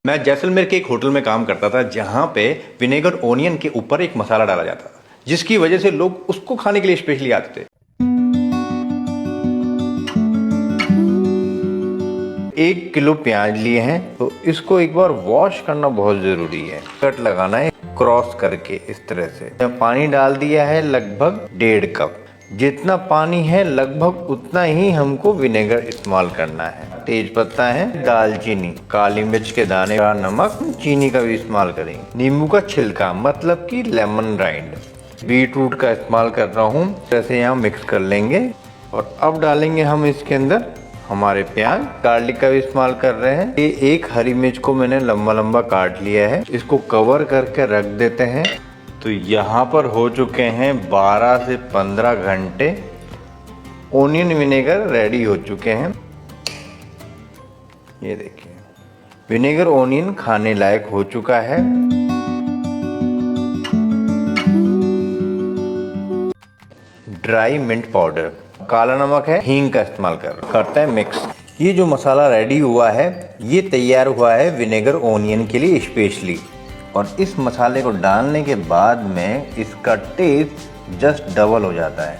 मैं जैसलमेर के एक होटल में काम करता था जहाँ पे विनेगर ओनियन के ऊपर एक मसाला डाला जाता था, जिसकी वजह से लोग उसको खाने के लिए स्पेशली आते थे। 1 किलो प्याज लिए हैं तो इसको एक बार वॉश करना बहुत ज़रूरी है। कट लगाना है क्रॉस करके इस तरह से। पानी डाल दिया है लगभग 1.5 कप। जितना पानी है लगभग उतना ही हमको विनेगर इस्तेमाल करना है। तेज पत्ता है, दालचीनी, काली मिर्च के दाने, नमक, चीनी का भी इस्तेमाल करेंगे। नींबू का छिलका मतलब कि लेमन राइंड, बीटरूट का इस्तेमाल कर रहा हूँ। जैसे यहाँ मिक्स कर लेंगे और अब डालेंगे हम इसके अंदर हमारे प्याज। गार्लिक का भी इस्तेमाल कर रहे हैं। ये एक हरी मिर्च को मैंने लंबा लंबा काट लिया है, इसको कवर करके रख देते हैं। तो यहाँ पर हो चुके हैं 12 से 15 घंटे। ओनियन विनेगर रेडी हो चुके हैं। ये देखिए विनेगर ओनियन खाने लायक हो चुका है। ड्राई मिंट पाउडर, काला नमक है, हींग का इस्तेमाल करते हैं मिक्स। ये जो मसाला रेडी हुआ है ये तैयार हुआ है विनेगर ओनियन के लिए स्पेशली। और इस मसाले को डालने के बाद में इसका टेस्ट जस्ट डबल हो जाता है।